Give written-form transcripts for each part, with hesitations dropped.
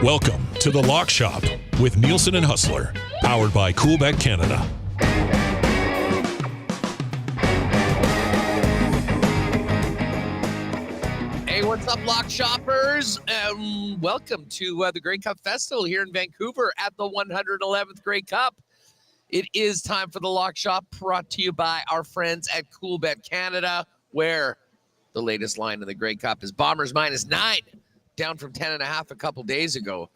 Welcome to The Lock Shop with Nielson and Hustler, powered by Coolbet Canada. Hey, what's up, Lock Shoppers? Welcome to the Grey Cup Festival here in Vancouver at the 111th Grey Cup. It is time for The Lock Shop, brought to you by our friends at Coolbet Canada, where the latest line in the Grey Cup is Bombers -9. Down from 10.5 a couple days ago.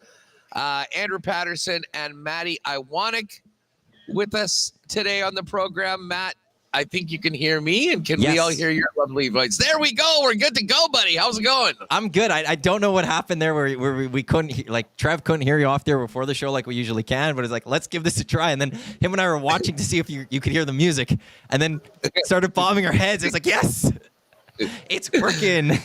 Andrew Paterson and Matty Iwanek with us today on the program. Matt, I think you can hear me, and can we all hear your lovely voice? There we go. We're good to go, buddy. How's it going? I'm good. I don't know what happened there where we couldn't, like, Trev couldn't hear you off there before the show like we usually can, but it's like, let's give this a try. And then him and I were watching to see if you could hear the music, and then started bobbing our heads. It's like, yes, it's working.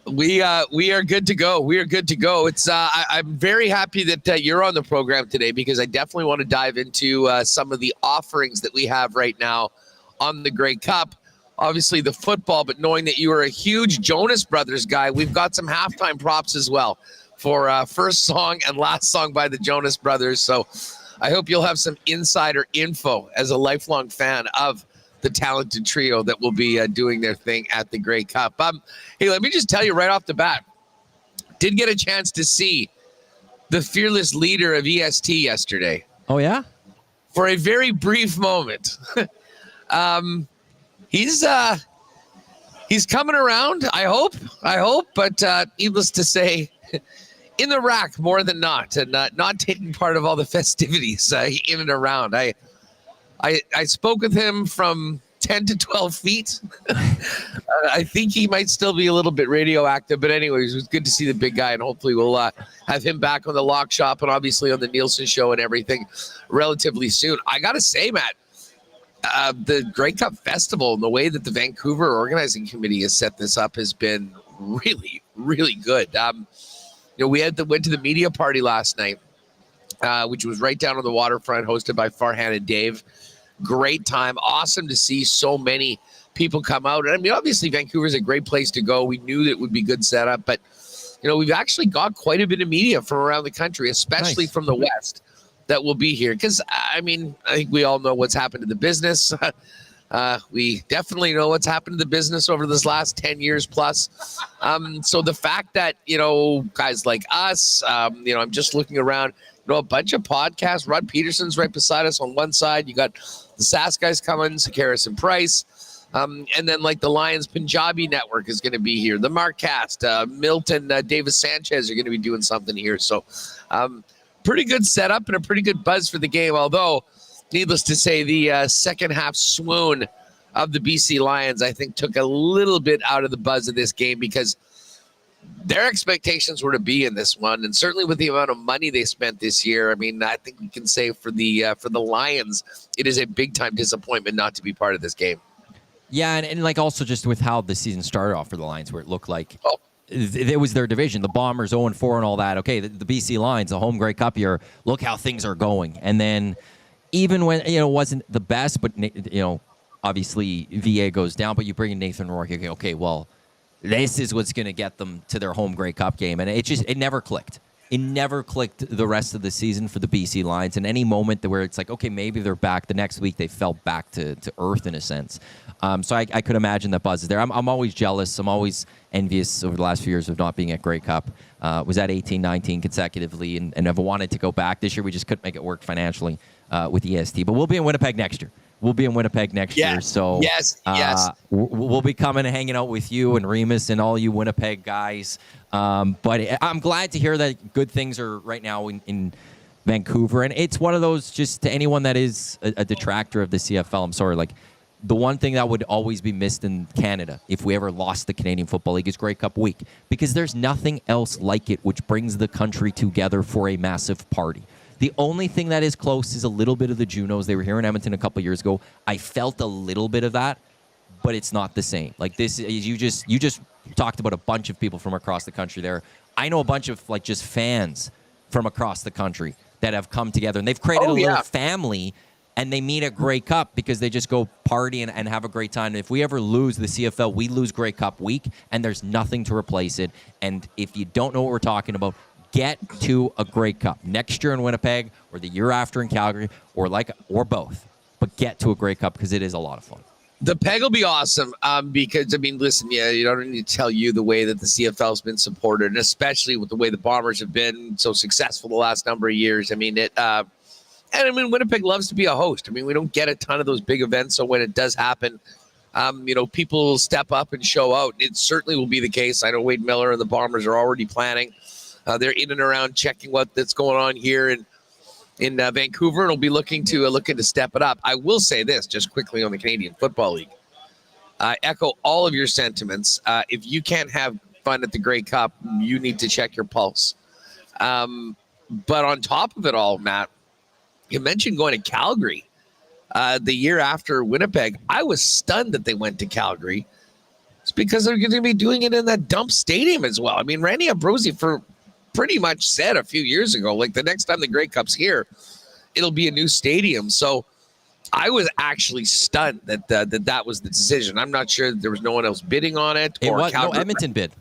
We are good to go. We are good to go. It's I'm very happy that you're on the program today, because I definitely want to dive into some of the offerings that we have right now on the Grey Cup. Obviously the football, but knowing that you are a huge Jonas Brothers guy, we've got some halftime props as well for first song and last song by the Jonas Brothers. So I hope you'll have some insider info as a lifelong fan of the talented trio that will be doing their thing at the Grey Cup. Hey, let me just tell you right off the bat, did get a chance to see the fearless leader of EST yesterday. Oh, yeah? For a very brief moment. He's coming around, I hope, but needless to say, in the rack more than not, and not taking part of all the festivities in and around. I spoke with him from 10 to 12 feet. I think he might still be a little bit radioactive, but anyways, it was good to see the big guy, and hopefully we'll have him back on the Lock Shop and obviously on the Nielson show and everything relatively soon. I got to say, Matt, the Grey Cup Festival and the way that the Vancouver Organizing Committee has set this up has been really, really good. We went to the media party last night, which was right down on the waterfront, hosted by Farhan and Dave. Great time. Awesome to see so many people come out. And I mean, obviously, Vancouver's a great place to go. We knew that it would be good setup, but, we've actually got quite a bit of media from around the country, especially from the West, that will be here. Because, I think we all know what's happened to the business. We definitely know what's happened to the business over this last 10 years plus. So the fact that, guys like us, I'm just looking around, a bunch of podcasts. Rod Peterson's right beside us on one side. You got the SAS guys coming, Sakaris and Price. And then like the Lions Punjabi Network is going to be here. The Markcast, Milton, Davis Sanchez are going to be doing something here. So pretty good setup and a pretty good buzz for the game. Although, needless to say, the second half swoon of the BC Lions, I think, took a little bit out of the buzz of this game, because their expectations were to be in this one, and certainly with the amount of money they spent this year, I think we can say for the Lions, it is a big time disappointment not to be part of this game. Yeah, and like also just with how the season started off for the Lions, where it looked like it was their division, the Bombers 0-4 and all that. Okay, the BC Lions, the home Grey Cup year, look how things are going, and then even when it wasn't the best, but obviously VA goes down, but you bring in Nathan Rourke. Okay, well, this is what's going to get them to their home Grey Cup game. And it never clicked. It never clicked the rest of the season for the BC Lions. And any moment where it's like, okay, maybe they're back, the next week they fell back to earth in a sense. So I could imagine that buzz is there. I'm always jealous. I'm always envious over the last few years of not being at Grey Cup. Was at 18, 19 consecutively, and I've wanted to go back. This year we just couldn't make it work financially with EST. But we'll be in Winnipeg next year. We'll be in Winnipeg next year. So yes. We'll be coming and hanging out with you and Remus and all you Winnipeg guys. But I'm glad to hear that good things are right now in Vancouver. And it's one of those, just to anyone that is a detractor of the CFL, I'm sorry, like, the one thing that would always be missed in Canada if we ever lost the Canadian Football League is Grey Cup week, because there's nothing else like it which brings the country together for a massive party. The only thing that is close is a little bit of the Junos. They were here in Edmonton a couple years ago. I felt a little bit of that, but it's not the same. Like this, you just talked about a bunch of people from across the country there. I know a bunch of like just fans from across the country that have come together, and they've created a little family, and they meet at Grey Cup because they just go party and have a great time. And if we ever lose the CFL, we lose Grey Cup week, and there's nothing to replace it. And if you don't know what we're talking about, get to a Grey Cup next year in Winnipeg or the year after in Calgary or both. But get to a Grey Cup because it is a lot of fun. The PEG will be awesome because, I mean, listen, you don't need to tell you the way that the CFL has been supported, and especially with the way the Bombers have been so successful the last number of years. I mean, Winnipeg loves to be a host. I mean, we don't get a ton of those big events, so when it does happen, people will step up and show out. It certainly will be the case. I know Wade Miller and the Bombers are already planning. They're in and around checking what's going on here in Vancouver, and will be looking to step it up. I will say this just quickly on the Canadian Football League. Echo all of your sentiments. If you can't have fun at the Grey Cup, you need to check your pulse. But on top of it all, Matt, you mentioned going to Calgary the year after Winnipeg. I was stunned that they went to Calgary. It's because they're going to be doing it in that dump stadium as well. I mean, Randy Ambrosie pretty much said a few years ago, like the next time the Grey Cup's here, it'll be a new stadium. So I was actually stunned that was the decision. I'm not sure that there was no one else bidding on it. No, Edmonton bid.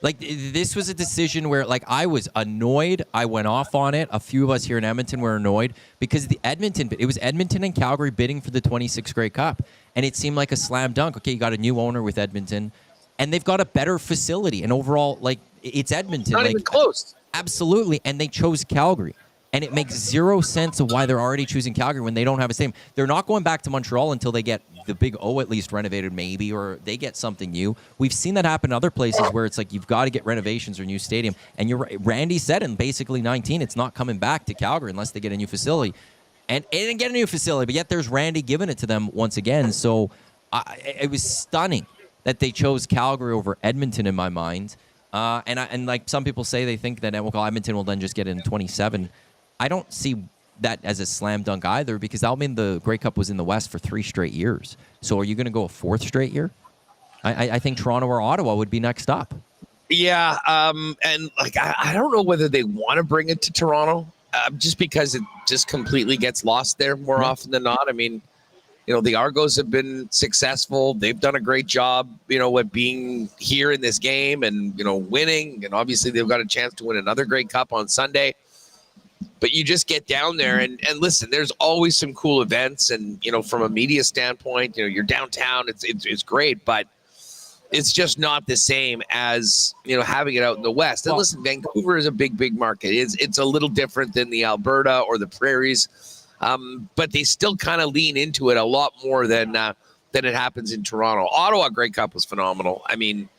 Like, this was a decision where, like, I was annoyed. I went off on it. A few of us here in Edmonton were annoyed because it was Edmonton and Calgary bidding for the 26th Grey Cup. And it seemed like a slam dunk. Okay, you got a new owner with Edmonton, and they've got a better facility. And overall, like, it's Edmonton. Not even close. Absolutely. And they chose Calgary. And it makes zero sense of why they're already choosing Calgary when they don't have a stadium. They're not going back to Montreal until they get the Big O at least renovated, maybe, or they get something new. We've seen that happen in other places where it's like you've got to get renovations or new stadium. And you're right. Randy said in basically 19, it's not coming back to Calgary unless they get a new facility. And they didn't get a new facility, but yet there's Randy giving it to them once again. So it was stunning that they chose Calgary over Edmonton in my mind. And like some people say, they think that Edmonton will then just get it in 27. I don't see that as a slam dunk either, because that'll mean the Grey Cup was in the West for 3 straight years. So are you going to go a 4th straight year? I think Toronto or Ottawa would be next up. Yeah, and like I don't know whether they want to bring it to Toronto, just because it just completely gets lost there more often than not. I mean, the Argos have been successful. They've done a great job, with being here in this game and, winning. And obviously they've got a chance to win another Grey Cup on Sunday. But you just get down there and listen, there's always some cool events. And, from a media standpoint, you're downtown. It's great, but it's just not the same as, having it out in the West. And listen, Vancouver is a big, big market. It's a little different than the Alberta or the Prairies. But they still kind of lean into it a lot more than it happens in Toronto. Ottawa Grey Cup was phenomenal. I mean,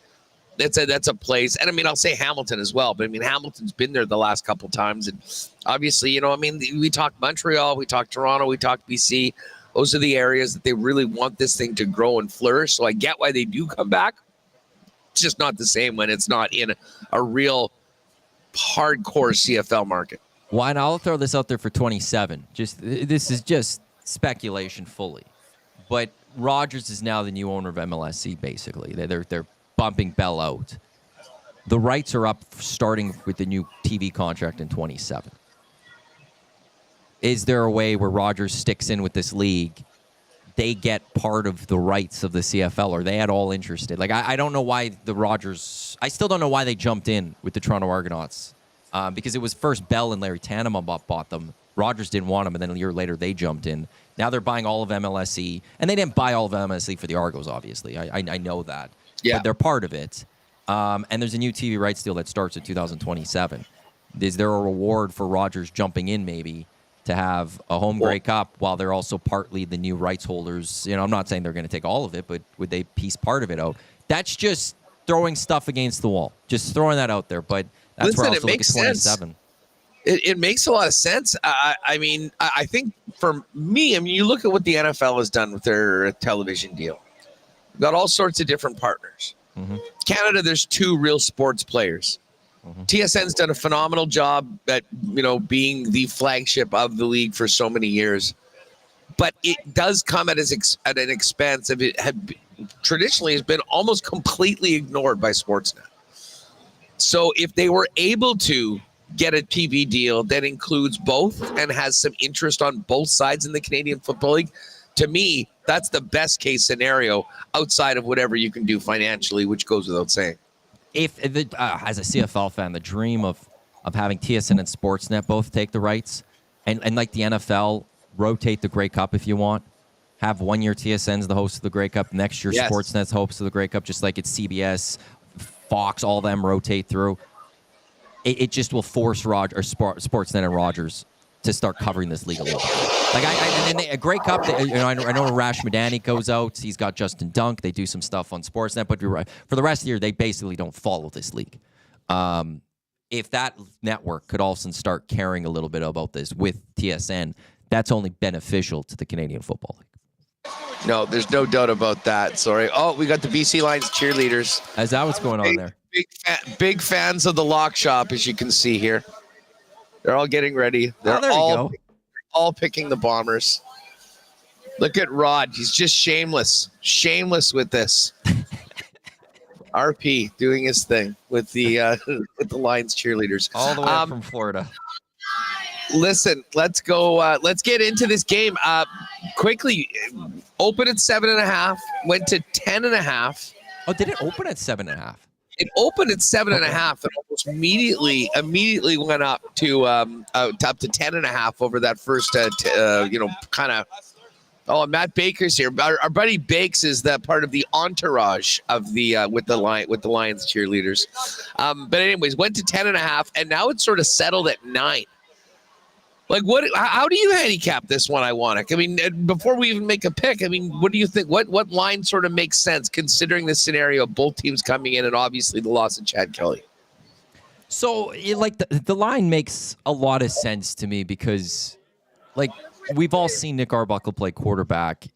that's a place. And I mean, I'll say Hamilton as well, but I mean, Hamilton's been there the last couple times. And obviously, we talked Montreal, we talked Toronto, we talked BC. Those are the areas that they really want this thing to grow and flourish. So I get why they do come back. It's just not the same when it's not in a real hardcore CFL market. Well, and I'll throw this out there for 27. This is just speculation fully. But Rogers is now the new owner of MLSC, basically. They're bumping Bell out. The rights are up starting with the new TV contract in 27. Is there a way where Rogers sticks in with this league, they get part of the rights of the CFL? Are they at all interested? Like, I don't know why I still don't know why they jumped in with the Toronto Argonauts. Because it was first Bell and Larry Tannenbaum bought them. Rogers didn't want them, and then a year later they jumped in. Now they're buying all of MLSE, and they didn't buy all of MLSE for the Argos, obviously. I know that. Yeah. But they're part of it. And there's a new TV rights deal that starts in 2027. Is there a reward for Rogers jumping in maybe to have a home Grey Cup while they're also partly the new rights holders? I'm not saying they're going to take all of it, but would they piece part of it out? That's just throwing stuff against the wall. Just throwing that out there, but that's where I also look at 27. It makes a lot of sense. I mean, I think for me, I mean, you look at what the NFL has done with their television deal. We've got all sorts of different partners. Mm-hmm. Canada, there's 2 real sports players. Mm-hmm. TSN's done a phenomenal job at, being the flagship of the league for so many years. But it does come at an expense of it traditionally has been almost completely ignored by Sportsnet. So if they were able to get a TV deal that includes both and has some interest on both sides in the Canadian Football League, to me, that's the best case scenario outside of whatever you can do financially, which goes without saying. If as a CFL fan, the dream of having TSN and Sportsnet both take the rights, and like the NFL, rotate the Grey Cup if you want. Have 1 year TSN's the host of the Grey Cup, next year Sportsnet's host of the Grey Cup, just like it's CBS, Fox, all of them rotate through. It just will force Sportsnet and Rogers to start covering this league a little bit. Like a Grey Cup. I know Rash Madani goes out. He's got Justin Dunk. They do some stuff on Sportsnet, but for the rest of the year, they basically don't follow this league. If that network could also start caring a little bit about this with TSN, that's only beneficial to the Canadian Football League. No, there's no doubt about that. Sorry. Oh, we got the BC Lions cheerleaders. Is that what's going on there? Big fans of the lock shop, as you can see here. They're all getting ready. They're all picking the Bombers. Look at Rod. He's just shameless with this. RP doing his thing with the Lions cheerleaders. All the way from Florida. Listen, let's go. Let's get into this game quickly. Open at 7.5, went to 10.5. Oh, did it open at 7.5? It opened at 7.5 and almost immediately went up to 10.5 over that first kind of. Oh, Matt Baker's here. Our buddy Bakes is that part of the entourage of the with the Lions cheerleaders. But anyways, went to 10.5 and now it's sort of settled at 9. Like how do you handicap this one, Iwanek? I mean, before we even make a pick, I mean, what do you think? What line sort of makes sense considering the scenario of both teams coming in and obviously the loss of Chad Kelly? So, the line makes a lot of sense to me because, we've all seen Nick Arbuckle play quarterback.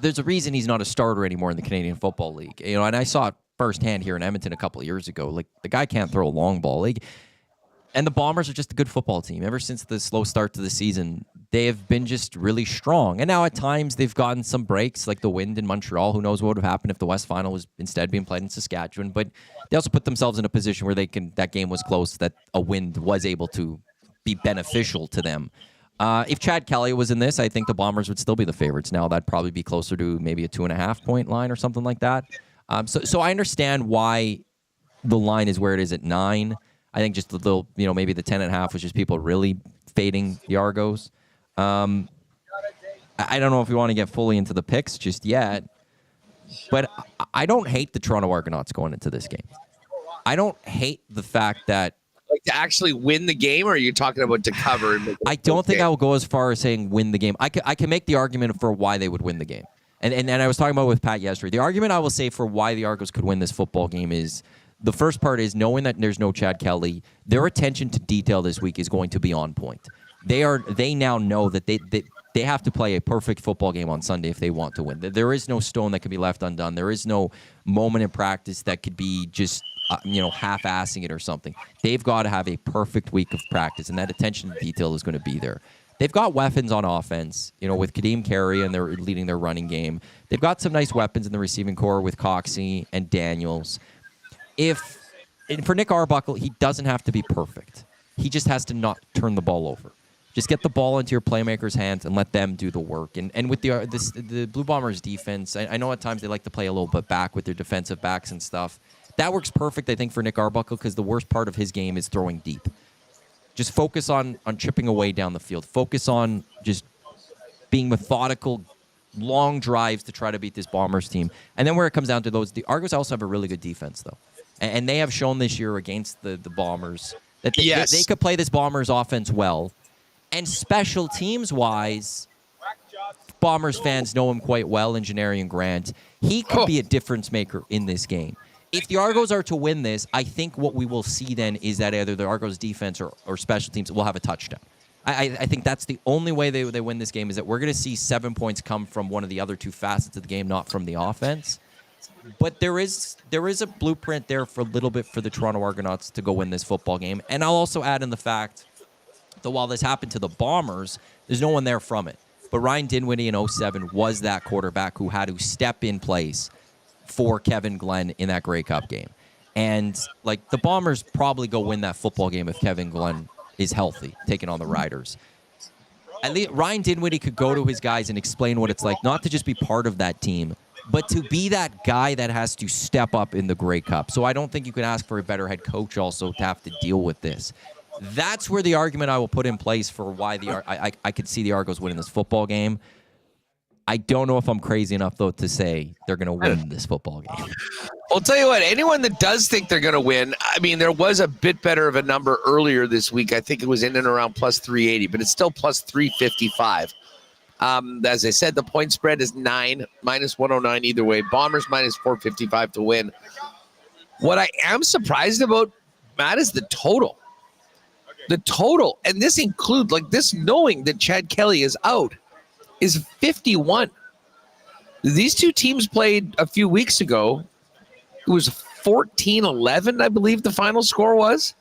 There's a reason he's not a starter anymore in the Canadian Football League. And I saw it firsthand here in Edmonton a couple of years ago. The guy can't throw a long ball. And the Bombers are just a good football team. Ever since the slow start to the season, they have been just really strong. And now at times they've gotten some breaks, like the Wind in Montreal. Who knows what would have happened if the West Final was instead being played in Saskatchewan. But they also put themselves in a position where that game was close, that a Wind was able to be beneficial to them. If Chad Kelly was in this, I think the Bombers would still be the favorites. Now that'd probably be closer to maybe a 2.5 point line or something like that. So I understand why the line is where it is at 9. I think just a little, maybe the 10.5 was just people really fading the Argos. I don't know if we want to get fully into the picks just yet, but I don't hate the Toronto Argonauts going into this game. I don't hate the fact that to actually win the game, or are you talking about to cover? I don't think I will go as far as saying win the game. I can make the argument for why they would win the game. And I was talking about it with Pat yesterday. The argument I will say for why the Argos could win this football game is the first part is knowing that there's no Chad Kelly. Their attention to detail this week is going to be on point. They now know that they have to play a perfect football game on Sunday if they want to win. There is no stone that can be left undone. There is no moment in practice that could be just half-assing it or something. They've got to have a perfect week of practice, and that attention to detail is going to be there. They've got weapons on offense, with Kadeem Carey, and they're leading their running game. They've got some nice weapons in the receiving core with Coxie and Daniels. For Nick Arbuckle, he doesn't have to be perfect. He just has to not turn the ball over. Just get the ball into your playmakers' hands and let them do the work. And with the Blue Bombers defense, I know at times they like to play a little bit back with their defensive backs and stuff. That works perfect, I think, for Nick Arbuckle because the worst part of his game is throwing deep. Just focus on chipping away down the field. Focus on just being methodical, long drives to try to beat this Bombers team. And then where it comes down to the Argos also have a really good defense, though. And they have shown this year against the Bombers that they could play this Bombers offense well. And special teams-wise, Bombers fans know him quite well in Janarian Grant. He could be a difference maker in this game. if the Argos are to win this, I think what we will see then is that either the Argos defense or special teams will have a touchdown. I think that's the only way they win this game, is that we're going to see 7 points come from one of the other two facets of the game, not from the offense. But there is a blueprint there for a little bit for the Toronto Argonauts to go win this football game. And I'll also add in the fact that while this happened to the Bombers, there's no one there from it. But Ryan Dinwiddie in 2007 was that quarterback who had to step in place for Kevin Glenn in that Grey Cup game. And like the Bombers probably go win that football game if Kevin Glenn is healthy, taking on the Riders. At least Ryan Dinwiddie could go to his guys and explain what it's like, not to just be part of that team, but to be that guy that has to step up in the Grey Cup. So I don't think you can ask for a better head coach also to have to deal with this. That's where the argument I will put in place for why I could see the Argos winning this football game. I don't know if I'm crazy enough, though, to say they're going to win this football game. I'll tell you what, anyone that does think they're going to win, I mean, there was a bit better of a number earlier this week. I think it was in and around plus 380, but it's still plus 355. As I said, the point spread is 9, minus 109 either way. Bombers minus 455 to win. What I am surprised about, Matt, is the total. The total, and this includes, like this knowing that Chad Kelly is out, is 51. These two teams played a few weeks ago. It was 14-11, I believe the final score was.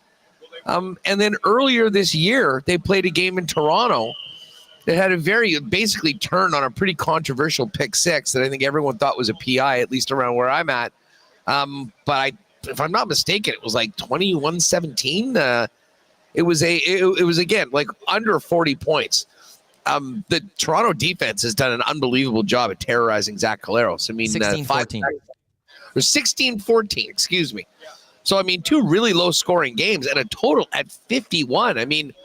And then earlier this year, they played a game in Toronto that had a very, basically turned on a pretty controversial pick six that I think everyone thought was a PI, at least around where I'm at. But if I'm not mistaken, it was like 21-17. It was again, like under 40 points. The Toronto defense has done an unbelievable job at terrorizing Zach Collaros. I mean, 16-14. Or 16-14, excuse me. So, I mean, two really low-scoring games and a total at 51. I mean,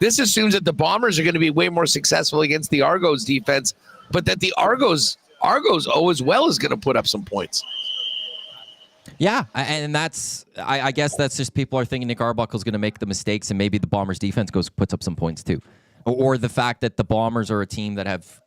this assumes that the Bombers are going to be way more successful against the Argos defense, but that the Argos as well is going to put up some points. Yeah, and that's I guess that's just people are thinking Nick Arbuckle's going to make the mistakes, and maybe the Bombers defense puts up some points too. Or the fact that the Bombers are a team that have –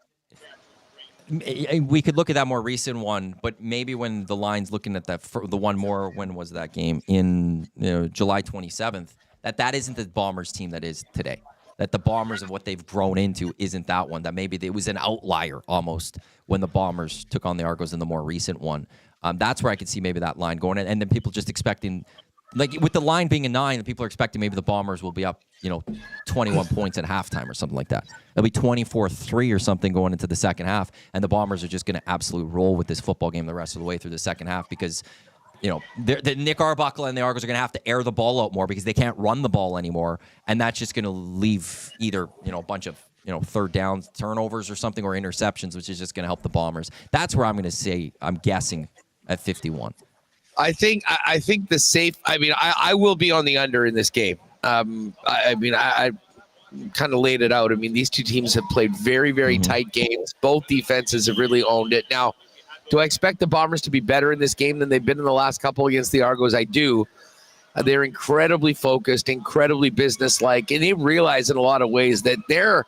we could look at that more recent one, but maybe when the line's looking at the one more – when was that game? In July 27th, that isn't the Bombers team that is today. That the Bombers of what they've grown into isn't that one. That maybe it was an outlier almost when the Bombers took on the Argos in the more recent one. That's where I could see maybe that line going. And then people just expecting – like with the line being a 9, people are expecting maybe the Bombers will be up, 21 points at halftime or something like that. It'll be 24-3 or something going into the second half, and the Bombers are just going to absolutely roll with this football game the rest of the way through the second half because, the Nick Arbuckle and the Argos are going to have to air the ball out more because they can't run the ball anymore, and that's just going to leave either, a bunch of, third down turnovers or something or interceptions, which is just going to help the Bombers. That's where I'm going to say I'm guessing at 51. I think the safe. I mean, I will be on the under in this game. I kind of laid it out. I mean, these two teams have played very, very tight games. Both defenses have really owned it. Now, do I expect the Bombers to be better in this game than they've been in the last couple against the Argos? I do. They're incredibly focused, incredibly businesslike, and they realize in a lot of ways that their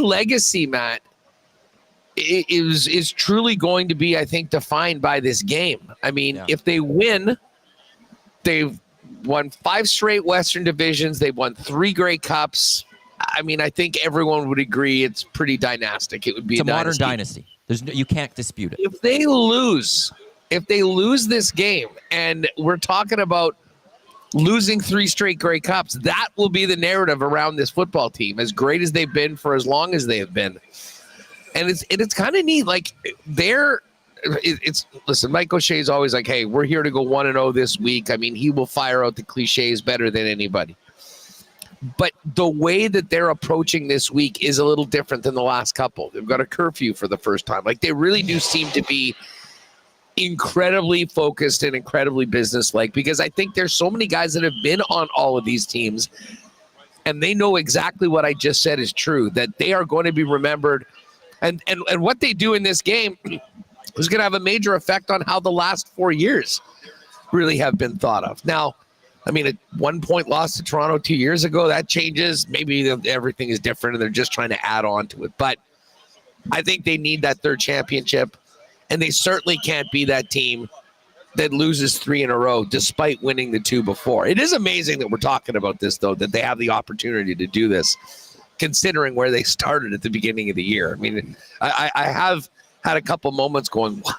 legacy, Matt, is truly going to be, I think, defined by this game. I mean, if they win, they've won 5 straight Western divisions. They've won 3 Grey Cups. I mean, I think everyone would agree it's pretty dynastic. It would be a modern dynasty. You can't dispute it. If they lose this game, and we're talking about losing 3 straight Grey Cups, that will be the narrative around this football team, as great as they've been for as long as they have been. And it's kind of neat. Like listen, Mike O'Shea is always like, hey, we're here to go 1-0 this week. I mean, he will fire out the cliches better than anybody. But the way that they're approaching this week is a little different than the last couple. They've got a curfew for the first time. Like, they really do seem to be incredibly focused and incredibly businesslike, because I think there's so many guys that have been on all of these teams, and they know exactly what I just said is true, that they are going to be remembered. And what they do in this game is going to have a major effect on how the last 4 years really have been thought of. Now, I mean, a 1-point loss to Toronto 2 years ago, that changes. Maybe everything is different and they're just trying to add on to it. But I think they need that third championship, and they certainly can't be that team that loses 3 in a row despite winning the 2 before. It is amazing that we're talking about this, though, that they have the opportunity to do this, considering where they started at the beginning of the year. I mean, I have had a couple moments going, wow,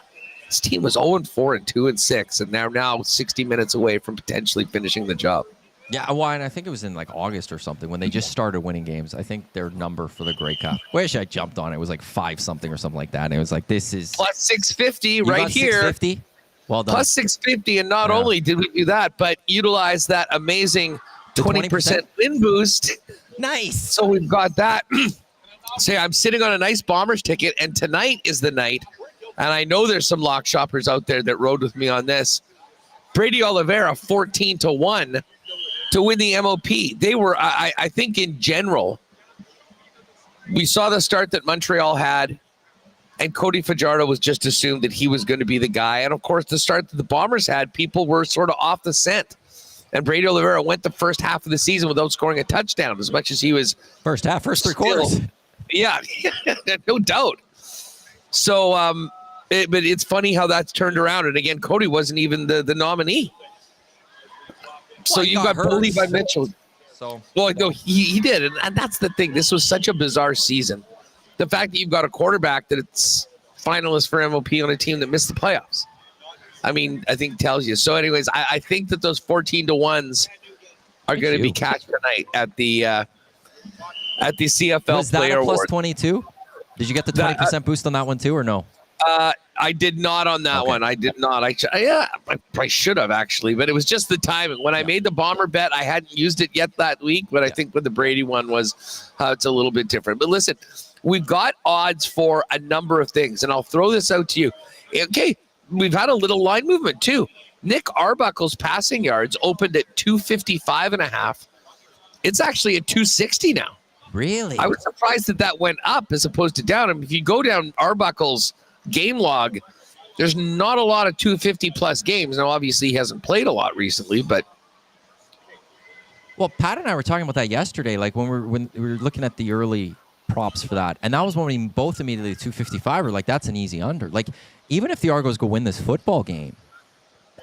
this team was 0-4 and 2-6, and they're now 60 minutes away from potentially finishing the job. Yeah, well, and I think it was in like August or something when they just started winning games. I think their number for the Grey Cup, wish I jumped on it, was like 5 something or something like that. And it was like, this is plus 650 right here. 650? Well done. Plus 650, and not only did we do that, but utilize that amazing 20% win boost. Nice. So we've got that. So I'm sitting on a nice Bombers ticket, and tonight is the night. And I know there's some lock shoppers out there that rode with me on this. Brady Oliveira 14-1 to win the MOP. They were, I think, in general, we saw the start that Montreal had, and Cody Fajardo was just assumed that he was going to be the guy. And, of course, the start that the Bombers had, people were sort of off the scent. And Brady Oliveira went the first half of the season without scoring a touchdown, as much as he was. First half, first 3 quarters. Yeah, no doubt. So, but it's funny how that's turned around. And, again, Cody wasn't even the nominee. So you got bullied by Mitchell. So, well, no, he did. And that's the thing. This was such a bizarre season. The fact that you've got a quarterback that it's finalist for MOP on a team that missed the playoffs. I mean, I think tells you. So anyways, I think that those 14-1s are going to be cashed tonight at the CFL was that Player a plus Award. 22? Did you get the 20% boost on that one too, or no? I did not on that one. I did not. I should have actually, but it was just the timing. When I made the Bomber bet, I hadn't used it yet that week, but I think with the Brady one was it's a little bit different. But listen, we've got odds for a number of things, and I'll throw this out to you. Okay, we've had a little line movement too. Nick Arbuckle's passing yards opened at 255.5. It's actually at 260 now. Really? I was surprised that went up as opposed to down. I mean, if you go down Arbuckle's game log, there's not a lot of 250 plus games. Now, obviously, he hasn't played a lot recently, but. Well, Pat and I were talking about that yesterday, like when we were looking at the early props for that. And that was when we both immediately 255 were like, that's an easy under. Like, even if the Argos go win this football game,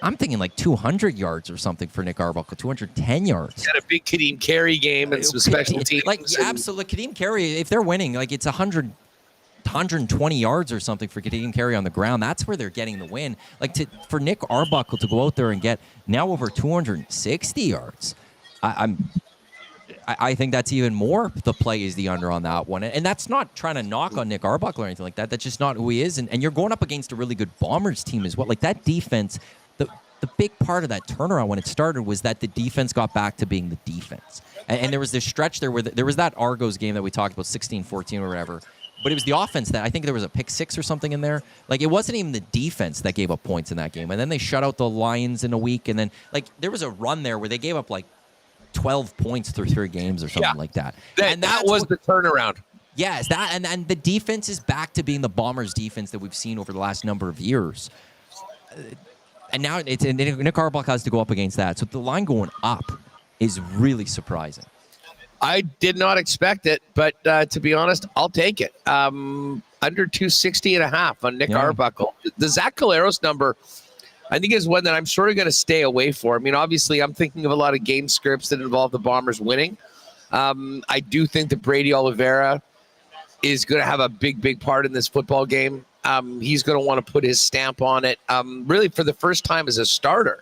I'm thinking like 200 yards or something for Nick Arbuckle, 210 yards. Had a big Kadeem Carey game and some special teams. Like, absolutely. Kadeem Carey, if they're winning, like it's 120 yards or something for Kadeem Carey on the ground. That's where they're getting the win. Like, for Nick Arbuckle to go out there and get now over 260 yards, I think that's even more the play is the under on that one. And that's not trying to knock on Nick Arbuckle or anything like that. That's just not who he is. And you're going up against a really good Bombers team as well. Like, that defense, the big part of that turnaround when it started was that the defense got back to being the defense. And there was this stretch there where there was that Argos game that we talked about, 16-14 or whatever. But it was the offense that I think there was a pick 6 or something in there. Like, it wasn't even the defense that gave up points in that game. And then they shut out the Lions in a week. And then, like, there was a run there where they gave up, like, 12 points through 3 games or something like that. That was the turnaround. Yes, and the defense is back to being the Bombers' defense that we've seen over the last number of years. And now Nick Arbuckle has to go up against that. So the line going up is really surprising. I did not expect it, but to be honest, I'll take it. Under 260.5 on Nick Arbuckle. The Zach Caleros number, I think, is one that I'm sort of going to stay away for. I mean, obviously, I'm thinking of a lot of game scripts that involve the Bombers winning. I do think that Brady Oliveira is going to have a big part in this football game. He's going to want to put his stamp on it, really for the first time as a starter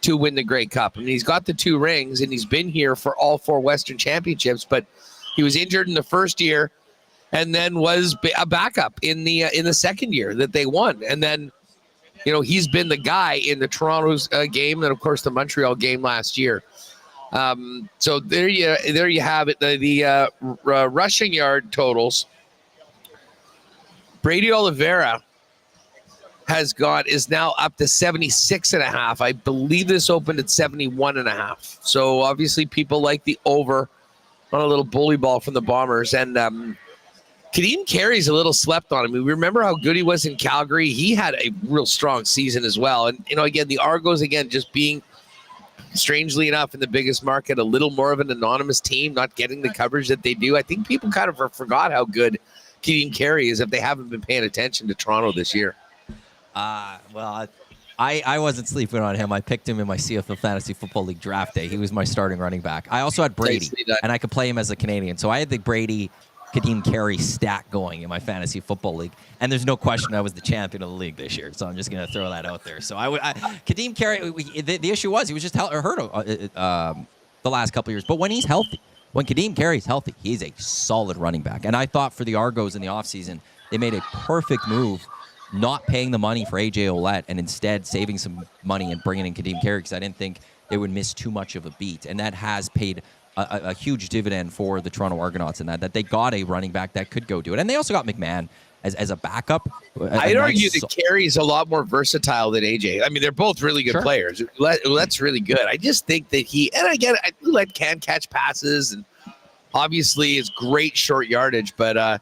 to win the Grey Cup. I mean, he's got the 2 rings, and he's been here for all 4 Western Championships, but he was injured in the first year and then was a backup in the second year that they won. And then, you know, he's been the guy in the Toronto's game and, of course, the Montreal game last year. So there you have it. The rushing yard totals. Brady Oliveira is now up to 76.5. I believe this opened at 71.5. So obviously people like the over on a little bully ball from the Bombers. And Kadeem Carey's a little slept on. I mean, we remember how good he was in Calgary. He had a real strong season as well. And, you know, again, the Argos, just being, strangely enough, in the biggest market, a little more of an anonymous team, not getting the coverage that they do. I think people kind of forgot how good Kadeem Carey is if they haven't been paying attention to Toronto this year. Well, I wasn't sleeping on him. I picked him in my CFL Fantasy Football League draft day. He was my starting running back. I also had Brady, and I could play him as a Canadian. So I had the Brady, Kadeem Carey stack going in my Fantasy Football League. And there's no question I was the champion of the league this year. So I'm just going to throw that out there. So Kadeem Carey, the issue was he was just hurt the last couple of years. But when he's healthy, when Kadeem Carey's healthy, he's a solid running back. And I thought for the Argos in the offseason, they made a perfect move not paying the money for AJ Ouellette and instead saving some money and bringing in Kadeem Carey because I didn't think they would miss too much of a beat. And that has paid a huge dividend for the Toronto Argonauts in that they got a running back that could go do it. And they also got McMahon as a backup. I'd argue that Carey's a lot more versatile than AJ. I mean, they're both really good players. Ouellette's really good. I just think that Ouellette can catch passes and obviously is great short yardage, but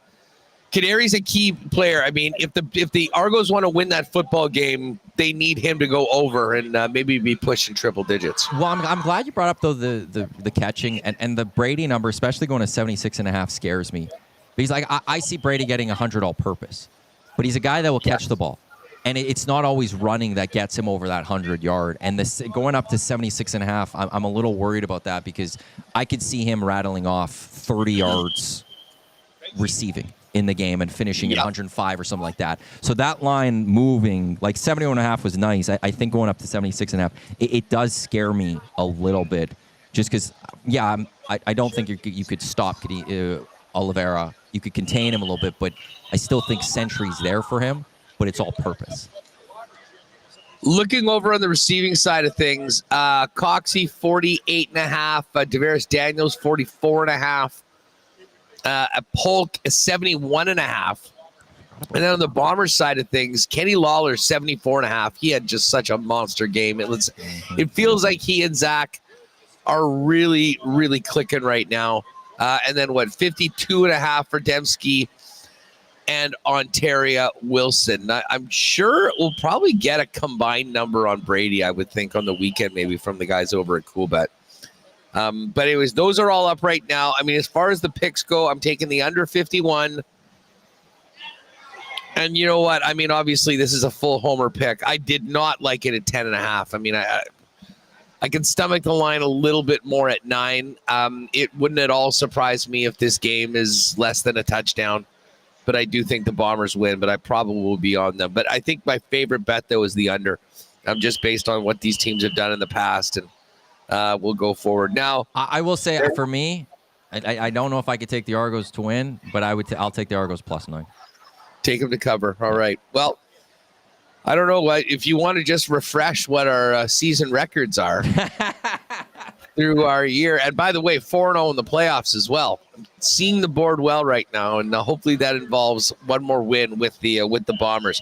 Canary's a key player. I mean, if the Argos want to win that football game, they need him to go over and maybe be pushing triple digits. Well, I'm glad you brought up though the catching and the Brady number, especially going to 76.5 scares me. Because like I see Brady getting 100 all purpose, but he's a guy that will catch the ball, and it's not always running that gets him over that 100 yard. And this going up to 76.5, I'm a little worried about that because I could see him rattling off 30 yards receiving in the game and finishing at 105 or something like that. So that line moving, like 71.5 was nice. I think going up to 76.5, it does scare me a little bit just because, I don't think you could stop Oliveira. You could contain him a little bit, but I still think Sentry's there for him, but it's all purpose. Looking over on the receiving side of things, Coxie 48.5, Davaris Daniels 44.5. A Polk is 71.5. And then on the Bombers side of things, Kenny Lawler 74.5. He had just such a monster game. It feels like he and Zach are really, really clicking right now. And then 52.5 for Dembski and Ontario Wilson. I'm sure we'll probably get a combined number on Brady, I would think, on the weekend, maybe from the guys over at Coolbet. But anyways, those are all up right now. I mean, as far as the picks go, I'm taking the under 51. And you know what? I mean, obviously, this is a full homer pick. I did not like it at 10.5. I mean, I can stomach the line a little bit more at 9. It wouldn't at all surprise me if this game is less than a touchdown. But I do think the Bombers win, but I probably will be on them. But I think my favorite bet, though, is the under. Just based on what these teams have done in the past, and we'll go forward. Now, I will say for me, I don't know if I could take the Argos to win, but I'll take the Argos +9. Take them to cover. All right. Well, I don't know if you want to just refresh what our season records are through our year. And by the way, 4-0 in the playoffs as well. Seeing the board well right now, and hopefully that involves one more win with the Bombers.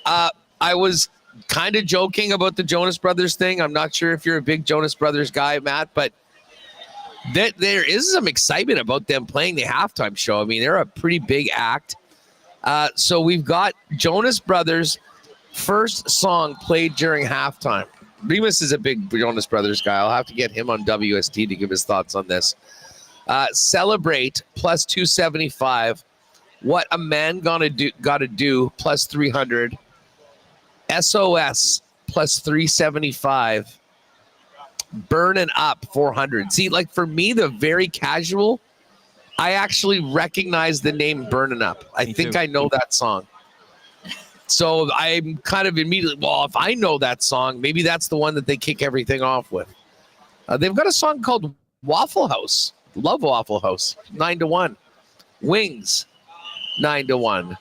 I was kind of joking about the Jonas Brothers thing. I'm not sure if you're a big Jonas Brothers guy, Matt, but there is some excitement about them playing the halftime show. I mean, they're a pretty big act. So we've got Jonas Brothers' first song played during halftime. Remus is a big Jonas Brothers guy. I'll have to get him on WST to give his thoughts on this. Celebrate +275. What a Man Gotta Do +300. SOS +375. Burnin' Up 400. See, like for me, the very casual, I actually recognize the name Burnin' Up. I think I know that song. So I'm kind of immediately, well, if I know that song, maybe that's the one that they kick everything off with. They've got a song called Waffle House. Love Waffle House, 9-1. Wings, 9-1.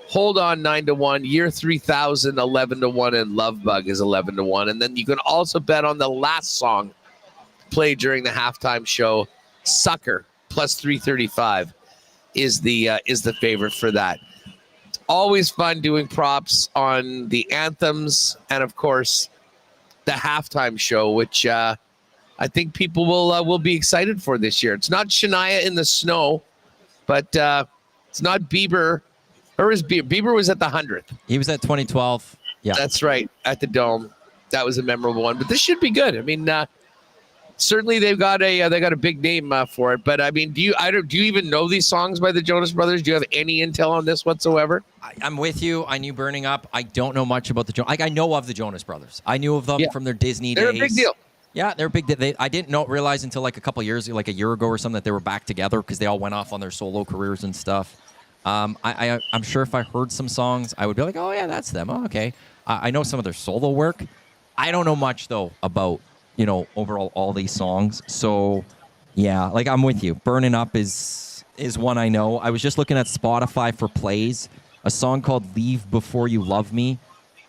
Hold On, 9-1. Year 3000, 11-1. And Love Bug is 11-1. And then you can also bet on the last song played during the halftime show, Sucker, +335 is the favorite for that. Always fun doing props on the anthems and, of course, the halftime show, which I think people will be excited for this year. It's not Shania in the Snow, but it's not Bieber. Or is Bieber was at the 100th. He was at 2012. Yeah, that's right, at the Dome. That was a memorable one. But this should be good. I mean, certainly they've got a big name for it. But I mean, do you even know these songs by the Jonas Brothers? Do you have any intel on this whatsoever? I'm with you. I knew Burning Up. I don't know much about I know of the Jonas Brothers. I knew of them from their Disney days. They're a big deal. Yeah, they're a big deal. I didn't realize until like a couple of years, like a year ago or something, that they were back together because they all went off on their solo careers and stuff. I'm sure if I heard some songs, I would be like, oh yeah, that's them. Oh, okay. I know some of their solo work. I don't know much though about overall all these songs. So yeah, like I'm with you. Burning Up is one I know. I was just looking at Spotify for plays. A song called Leave Before You Love Me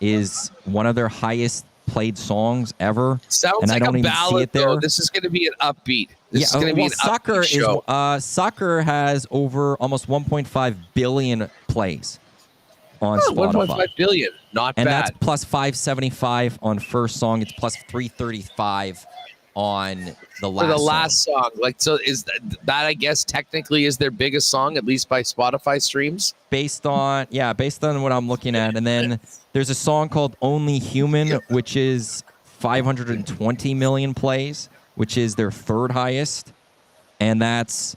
is one of their highest played songs ever. Sounds and like I don't a even ballad, see it there. though. This is going to be an upbeat. This is going to be an Sucker upbeat show. Sucker has over almost 1.5 billion plays on Spotify. 1.5 billion. Not and bad. That's plus 575 on first song. It's plus 335 on the last for the last song. Like, so is that I guess technically is their biggest song, at least by Spotify streams? Based on what I'm looking at. And then there's a song called Only Human, which is 520 million plays, which is their third highest. And that's,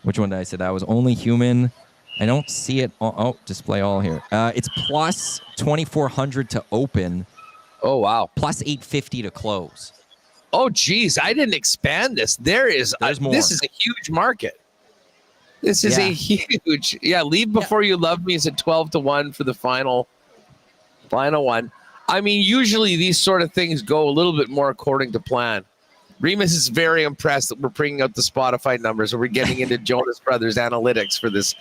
which one did I say? That was Only Human. I don't see it. Display all here. It's plus 2,400 to open. Oh, wow. Plus 850 to close. Oh, geez. I didn't expand this. There's more. This is a huge market. This is a huge. Yeah, Leave Before You Love Me is at 12-1 for the final one. I mean, usually these sort of things go a little bit more according to plan. Remus is very impressed that we're bringing out the Spotify numbers and we're getting into Jonas Brothers analytics for this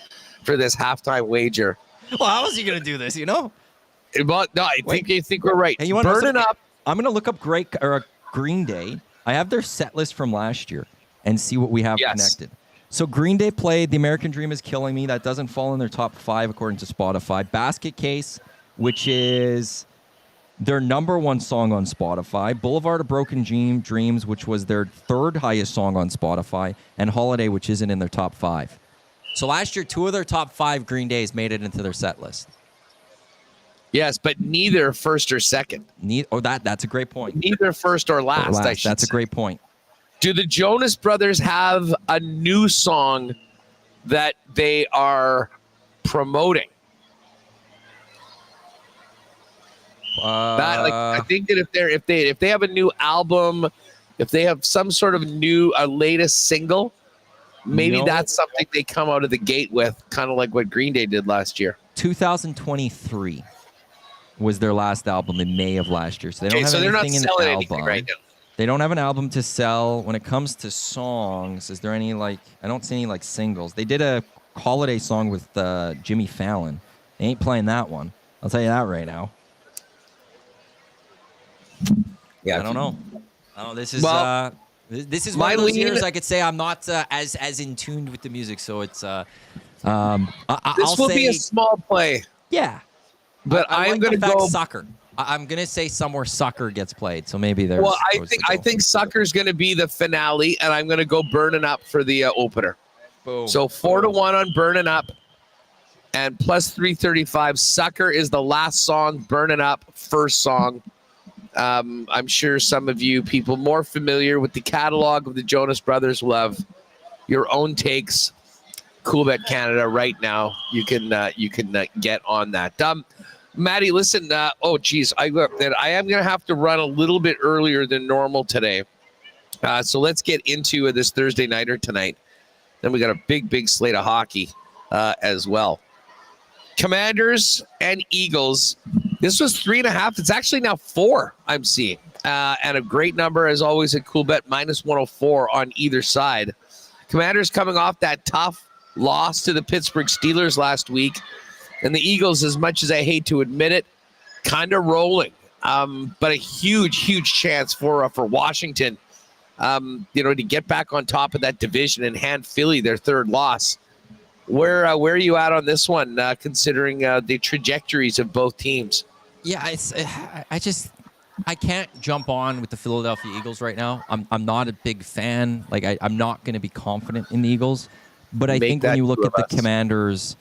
halftime wager. Well, how is he going to do this, But no, I think we're right. Hey, you want Burning Up. I'm going to look up Green Day. I have their set list from last year and see what we have connected. So Green Day played The American Dream Is Killing Me. That doesn't fall in their top 5 according to Spotify. Basket Case, which is their number 1 song on Spotify. Boulevard of Broken Dreams, which was their third highest song on Spotify. And Holiday, which isn't in their top 5. So last year, 2 of their top 5 Green Days made it into their set list. Yes, but neither first or second. That's a great point. Neither first or last. That's a great point. Do the Jonas Brothers have a new song that they are promoting? I think that if they have a new album, if they have some sort of latest single, maybe that's something they come out of the gate with, kind of like what Green Day did last year. 2023 was their last album in May of last year. So they don't have anything in the album right now. They don't have an album to sell. When it comes to songs, is there any I don't see any singles. They did a holiday song with Jimmy Fallon. They ain't playing that one. I'll tell you that right now. Yeah, I don't know. This is one of those years I could say I'm not as in tune with the music. So it's this will be a small play. Yeah. But I'm going to go Sucker. I'm going to say somewhere Sucker gets played. So maybe there's. Well, I think Sucker's going to be the finale, and I'm going to go Burning Up for the opener. Boom. So 4-1 on Burning Up, and plus 335. Sucker is the last song. Burning Up, first song. I'm sure some of you people more familiar with the catalog of the Jonas Brothers will have your own takes. Coolbet Canada right now. You can get on that. Maddie, listen. I am going to have to run a little bit earlier than normal today. So let's get into this Thursday nighter tonight. Then we got a big slate of hockey as well. Commanders and Eagles. This was 3.5. It's actually now 4. I'm seeing, and a great number as always at Coolbet, minus 104 on either side. Commanders coming off that tough loss to the Pittsburgh Steelers last week. And the Eagles, as much as I hate to admit it, kind of rolling. But a huge chance for Washington, to get back on top of that division and hand Philly their third loss. Where are you at on this one, considering the trajectories of both teams? Yeah, I can't jump on with the Philadelphia Eagles right now. I'm not a big fan. I'm not going to be confident in the Eagles. But I think when you look at the Commanders,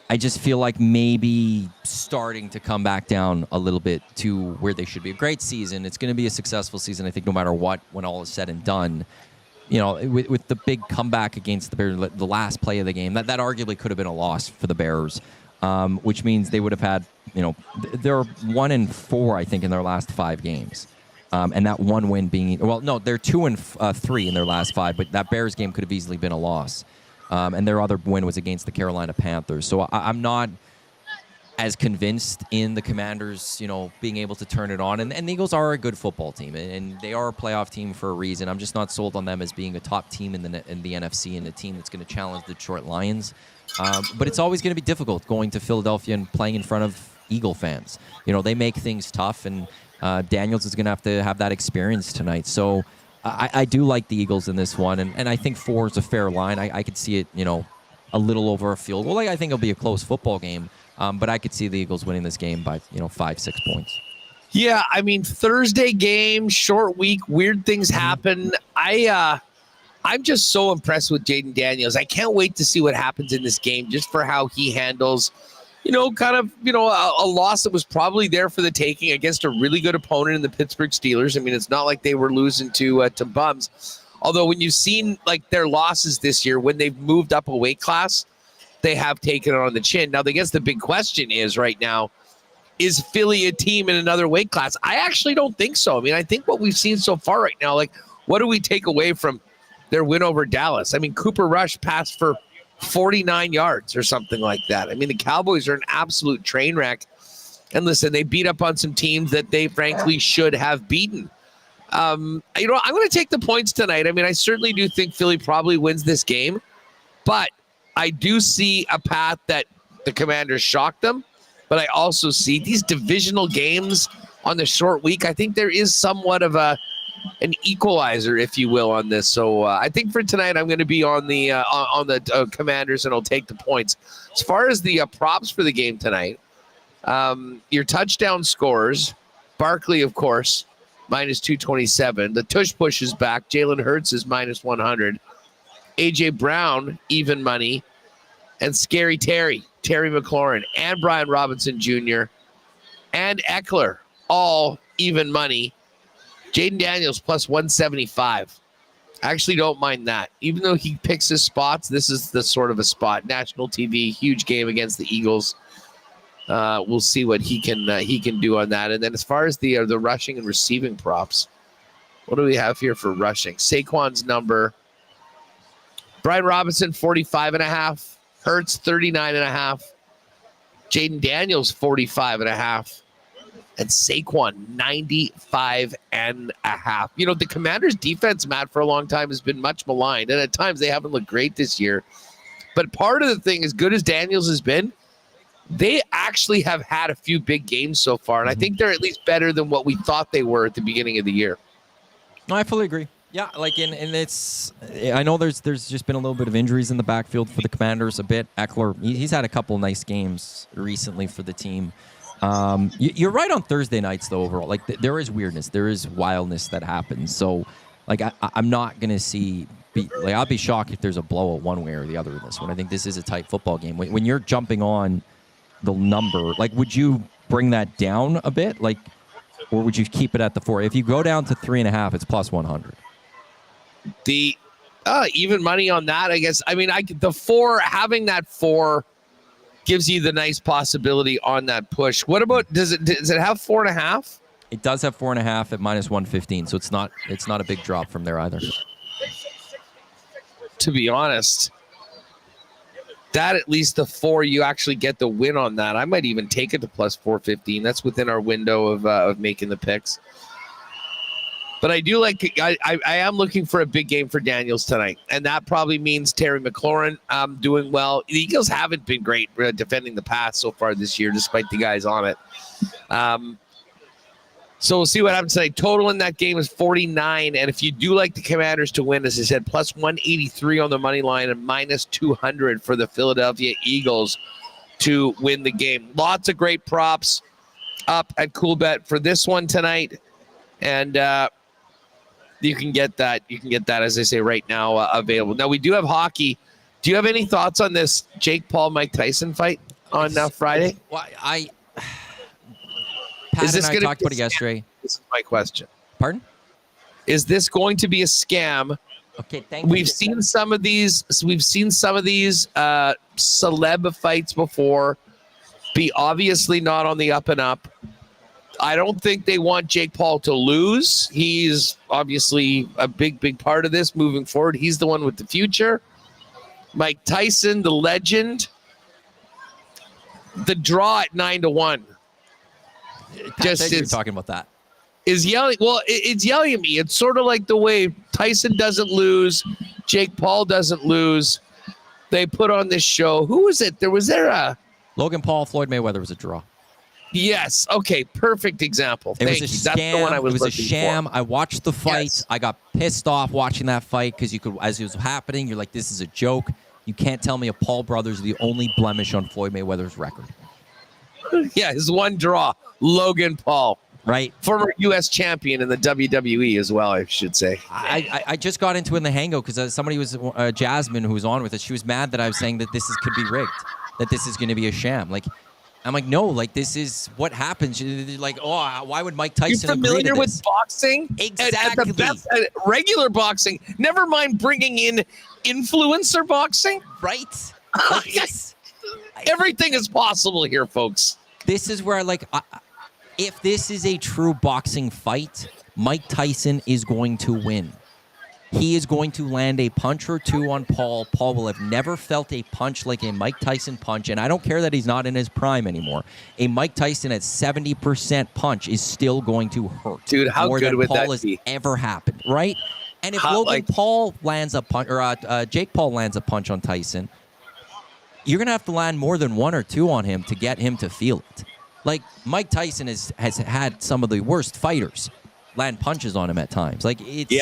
I just feel like maybe starting to come back down a little bit to where they should be. A great season. It's going to be a successful season, I think, no matter what, when all is said and done. You know, with the big comeback against the Bears, the last play of the game, that arguably could have been a loss for the Bears, which means they would have had, you know, they're 1-4, I think, in their last 5 games. And that one win being, well, no, they're 2-3 in their last 5, but that Bears game could have easily been a loss. And their other win was against the Carolina Panthers. So I'm not as convinced in the Commanders, you know, being able to turn it on. And the Eagles are a good football team, and they are a playoff team for a reason. I'm just not sold on them as being a top team in the NFC and a team that's going to challenge the Detroit Lions. But it's always going to be difficult going to Philadelphia and playing in front of Eagle fans. You know, they make things tough, and Daniels is going to have that experience tonight. So I do like the Eagles in this one, and I think 4 is a fair line. I could see it, you know, a little over a field goal. I think it'll be a close football game. But I could see the Eagles winning this game by, 5-6 points. Yeah, I mean, Thursday game, short week, weird things happen. I'm just so impressed with Jaden Daniels. I can't wait to see what happens in this game, just for how he handles, a loss that was probably there for the taking against a really good opponent in the Pittsburgh Steelers. I mean, it's not like they were losing to bums. Although when you've seen like their losses this year, when they've moved up a weight class, they have taken it on the chin. Now, I guess the big question is right now, is Philly a team in another weight class? I actually don't think so. I mean, I think what we've seen so far right now, like, what do we take away from their win over Dallas? I mean, Cooper Rush passed for 49 yards or something like that. I mean, the Cowboys are an absolute train wreck. And listen, they beat up on some teams that they frankly should have beaten. I'm going to take the points tonight. I mean, I certainly do think Philly probably wins this game, but I do see a path that the Commanders shock them, but I also see these divisional games on the short week. I think there is somewhat of an equalizer, if you will, on this. So I think for tonight, I'm going to be on the Commanders, and I'll take the points. As far as the props for the game tonight, your touchdown scores, Barkley, of course, minus 227. The tush push is back. Jalen Hurts is minus 100. A.J. Brown, even money, and Scary Terry McLaurin, and Brian Robinson Jr., and Eckler, all even money. Jaden Daniels plus 175. I actually don't mind that. Even though he picks his spots, this is the sort of a spot. National TV, huge game against the Eagles. We'll see what he can do on that. And then as far as the rushing and receiving props, what do we have here for rushing? Saquon's number. Brian Robinson, 45.5. Hurts, 39.5. Jaden Daniels, 45.5. And Saquon, 95.5. You know, the Commanders' defense, Matt, for a long time has been much maligned. And at times they haven't looked great this year. But part of the thing, as good as Daniels has been, they actually have had a few big games so far. And I think they're at least better than what we thought they were at the beginning of the year. No, I fully agree. Yeah, like, and it's, I know there's just been a little bit of injuries in the backfield for the Commanders a bit. Eckler, he's had a couple nice games recently for the team. You're right on Thursday nights, though, overall. Like, there is weirdness. There is wildness that happens. So, like, I'm not going to I'll be shocked if there's a blowout one way or the other in this one. I think this is a tight football game. When you're jumping on the number, like, would you bring that down a bit? Like, or would you keep it at the 4? If you go down to 3.5, it's plus 100. The even money on that, I guess. I mean, the 4, having that 4 gives you the nice possibility on that push. What about, does it have 4.5? It does have 4.5 at minus 115, so it's not a big drop from there either. To be honest, that at least the 4, you actually get the win on that. I might even take it to plus 415. That's within our window of making the picks. But I do like, I am looking for a big game for Daniels tonight. And that probably means Terry McLaurin doing well. The Eagles haven't been great defending the pass so far this year, despite the guys on it. So we'll see what happens tonight. Total in that game is 49. And if you do like the Commanders to win, as I said, plus 183 on the money line and minus 200 for the Philadelphia Eagles to win the game. Lots of great props up at Coolbet for this one tonight. And you can get that. You can get that, as I say, right now available. Now, we do have hockey. Do you have any thoughts on this Jake Paul, Mike Tyson fight? on Friday? Well, Pat and I talked about it yesterday. This is my question. Pardon? Is this going to be a scam? Okay, thank you. We've seen some of these celeb fights before be obviously not on the up and up. I don't think they want Jake Paul to lose. He's obviously a big part of this moving forward. He's the one with the future. Mike Tyson, the legend. The draw at 9-1. Just you're talking about that. Is yelling. Well, it's yelling at me. It's sort of like the way Tyson doesn't lose, Jake Paul doesn't lose. They put on this show. Who was it? Was there a Logan Paul, Floyd Mayweather was a draw. Yes. Okay. Perfect example. It was a scam. That's the one I was it was a sham. For. I watched the fight. Yes. I got pissed off watching that fight because you could, as it was happening, you're like, this is a joke. You can't tell me a Paul brothers are the only blemish on Floyd Mayweather's record. Yeah, his one draw, Logan Paul. Right. Former U.S. champion in the WWE as well, I should say. I just got into it in the hangout because somebody was, Jasmine, who was on with us, she was mad that I was saying that this could be rigged, that this is going to be a sham. Like, I'm like, no, like, this is what happens. You're like, oh, why would Mike Tyson agree to this? You're familiar with boxing? Exactly. At the best, regular boxing, never mind bringing in influencer boxing. Right. Like, yes. Everything is possible here, folks. This is where, if this is a true boxing fight, Mike Tyson is going to win. He is going to land a punch or two on Paul. Paul will have never felt a punch like a Mike Tyson punch, and I don't care that he's not in his prime anymore. A Mike Tyson at 70% punch is still going to hurt. Dude, how more good than would Paul that has be? ever happened, right? And if Paul lands a punch, or Jake Paul lands a punch on Tyson, you're going to have to land more than one or two on him to get him to feel it. Like, Mike Tyson has had some of the worst fighters land punches on him at times. Like, it's... Yeah.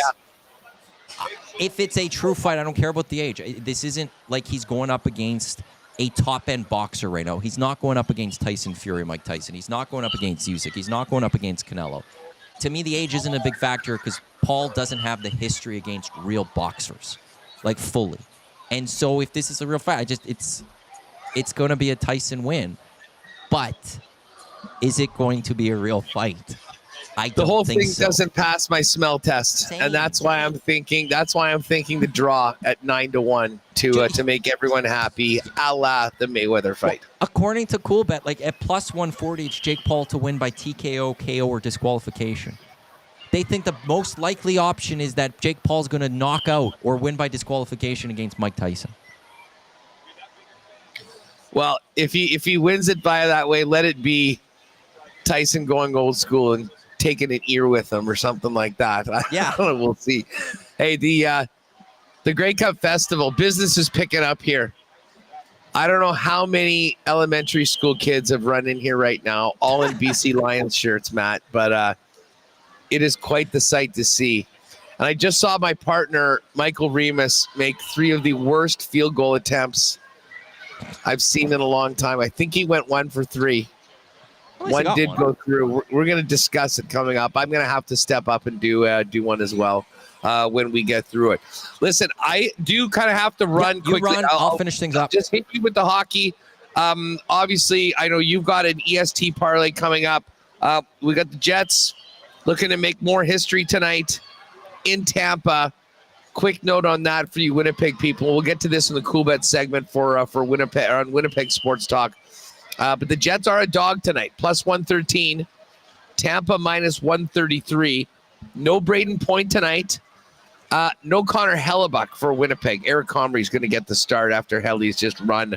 If it's a true fight, I don't care about the age. This isn't like he's going up against a top-end boxer right now. He's not going up against Tyson Fury, Mike Tyson. He's not going up against Usyk. He's not going up against Canelo. To me, the age isn't a big factor because Paul doesn't have the history against real boxers, like, fully. And so if this is a real fight, it's going to be a Tyson win. But is it going to be a real fight? The whole thing doesn't pass my smell test, and that's why I'm thinking. That's why I'm thinking the draw at 9-1 to make everyone happy, a la the Mayweather fight. Well, according to Coolbet, like at plus 140, it's Jake Paul to win by TKO, KO, or disqualification. They think the most likely option is that Jake Paul's going to knock out or win by disqualification against Mike Tyson. Well, if he wins it by that way, let it be Tyson going old school and taking an ear with him or something like that. Yeah. I don't know, we'll see. Hey, the Grey Cup Festival, business is picking up here. I don't know how many elementary school kids have run in here right now, all in BC Lions shirts, Matt, but it is quite the sight to see. And I just saw my partner, Michael Remus, make 3 of the worst field goal attempts I've seen in a long time. I think he went 1 for 3. One did go through. We're going to discuss it coming up. I'm going to have to step up and do one as well when we get through it. Listen, I do kind of have to run quickly. I'll finish things up. Just hit you with the hockey. Obviously, I know you've got an EST parlay coming up. We got the Jets looking to make more history tonight in Tampa. Quick note on that for you Winnipeg people. We'll get to this in the Coolbet segment for Winnipeg on Winnipeg Sports Talk. But the Jets are a dog tonight, plus 113. Tampa minus 133. No Braden Point tonight. No Connor Hellebuck for Winnipeg. Eric Comrie's going to get the start after Helly's just run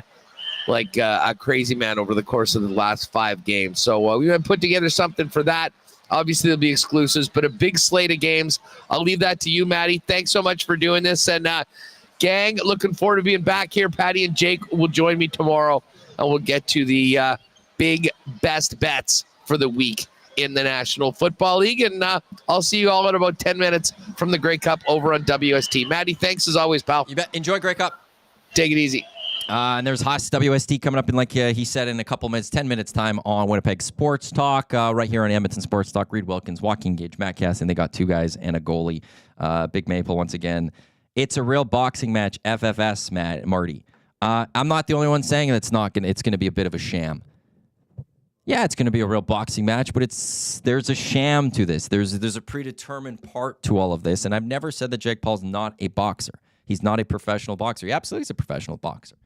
like a crazy man over the course of the last 5 games. So we're going to put together something for that. Obviously, there'll be exclusives, but a big slate of games. I'll leave that to you, Maddie. Thanks so much for doing this. And gang, looking forward to being back here. Patty and Jake will join me tomorrow. And we'll get to the big best bets for the week in the National Football League. And I'll see you all in about 10 minutes from the Grey Cup over on WST. Maddie, thanks as always, pal. You bet. Enjoy Grey Cup. Take it easy. And there's Haas WST coming up in, like he said, in a couple minutes, 10 minutes time on Winnipeg Sports Talk, right here on Edmonton Sports Talk. Reed Wilkins, Joaquin Gage, Matt Casson. They got 2 guys and a goalie. Big Maple once again. It's a real boxing match, FFS, Marty. I'm not the only one saying that it's going to be a bit of a sham. Yeah, it's going to be a real boxing match, but there's a sham to this. There's a predetermined part to all of this, and I've never said that Jake Paul's not a boxer. He's not a professional boxer. He absolutely is a professional boxer.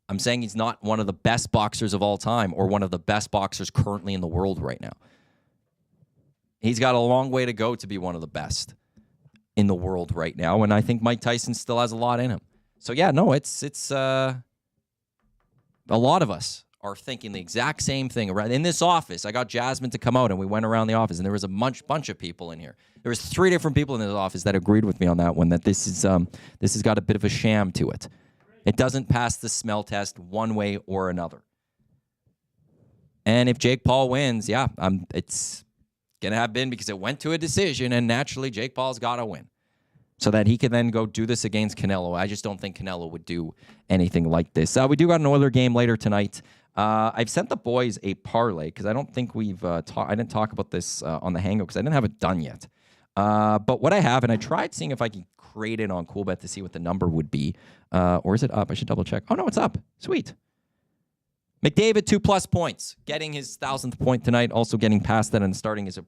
I'm saying he's not one of the best boxers of all time or one of the best boxers currently in the world right now. He's got a long way to go to be one of the best in the world right now, and I think Mike Tyson still has a lot in him. So yeah, no, it's a lot of us are thinking the exact same thing. In this office, I got Jasmine to come out, and we went around the office, and there was a bunch of people in here. There was 3 different people in this office that agreed with me on that one, that this has got a bit of a sham to it. It doesn't pass the smell test one way or another. And if Jake Paul wins, yeah, it's going to have been because it went to a decision, and naturally Jake Paul's got to win so that he can then go do this against Canelo. I just don't think Canelo would do anything like this. We do got an Oiler game later tonight. I've sent the boys a parlay because I don't think I didn't talk about this on the Hangout because I didn't have it done yet. But what I have, and I tried seeing if I can create it on Coolbet to see what the number would be. Or is it up? I should double check. Oh, no, it's up. Sweet. McDavid, 2+ points, getting his 1,000th point tonight, also getting past that and starting his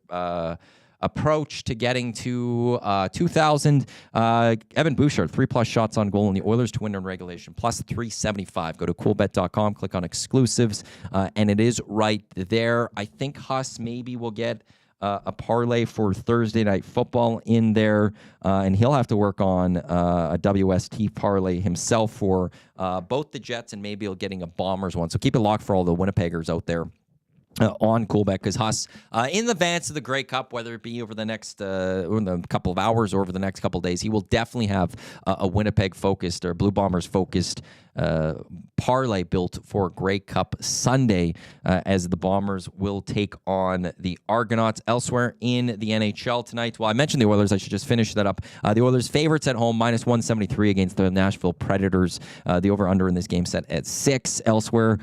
approach to getting to 2,000. Evan Bouchard, 3+ shots on goal, and the Oilers to win in regulation, plus 375. Go to coolbet.com, click on exclusives, and it is right there. I think Huss maybe will get a parlay for Thursday Night Football in there, and he'll have to work on a WST parlay himself for both the Jets and maybe he'll getting a Bombers one. So keep it locked for all the Winnipeggers out there. On Coolbet, because Huss, in advance of the Grey Cup, whether it be over the next in a couple of hours or over the next couple of days, he will definitely have a Winnipeg-focused or Blue Bombers-focused parlay built for Grey Cup Sunday, as the Bombers will take on the Argonauts. Elsewhere in the NHL tonight, well, I mentioned the Oilers. I should just finish that up. The Oilers favorites at home, minus 173 against the Nashville Predators. The over-under in this game set at 6. Elsewhere,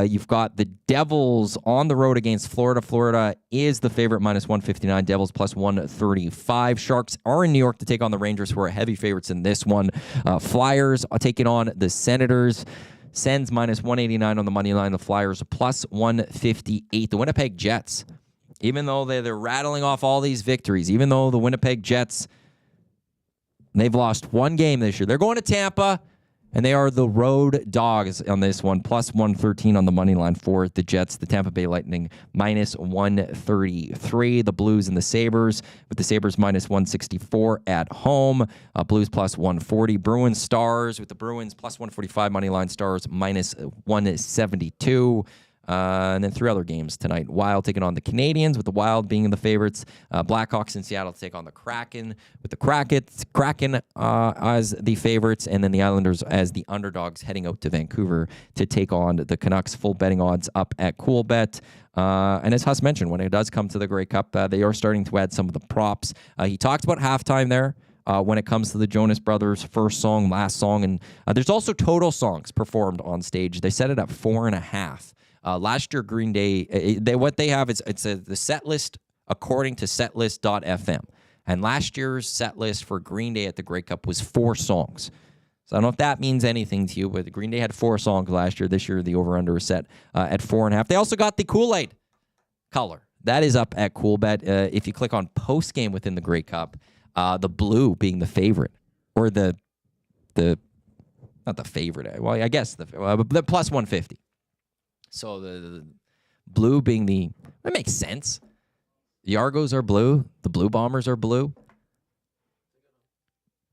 you've got the Devils on the road against Florida. Florida is the favorite, minus 159. Devils plus 135. Sharks are in New York to take on the Rangers, who are heavy favorites in this one. Flyers are taking on the Senators. Sens minus 189 on the money line. The Flyers plus 158. The Winnipeg Jets, even though they're rattling off all these victories, even though the Winnipeg Jets, they've lost one game this year. They're going to Tampa, and they are the road dogs on this one, plus 113 on the money line for the Jets. The Tampa Bay Lightning, minus 133. The Blues and the Sabres, with the Sabres minus 164 at home. Blues plus 140. Bruins Stars, with the Bruins plus 145 money line. Stars minus 172. And then 3 other games tonight. Wild taking on the Canadiens, with the Wild being the favorites. Blackhawks in Seattle to take on the Kraken, with the Kraken as the favorites, and then the Islanders as the underdogs heading out to Vancouver to take on the Canucks. Full betting odds up at Coolbet. And as Huss mentioned, when it does come to the Grey Cup, they are starting to add some of the props. He talked about halftime there. When it comes to the Jonas Brothers' first song, last song, and there's also total songs performed on stage. They set it at 4.5. Last year, Green Day, what they have is the set list according to setlist.fm. And last year's set list for Green Day at the Grey Cup was 4 songs. So I don't know if that means anything to you, but Green Day had 4 songs last year. This year, the over-under is set at 4.5. They also got the Kool-Aid color. That is up at Coolbet. If you click on post-game within the Grey Cup, the blue being the favorite, or the not the favorite. Well, I guess the plus 150. So the blue being that makes sense. The Argos are blue. The Blue Bombers are blue.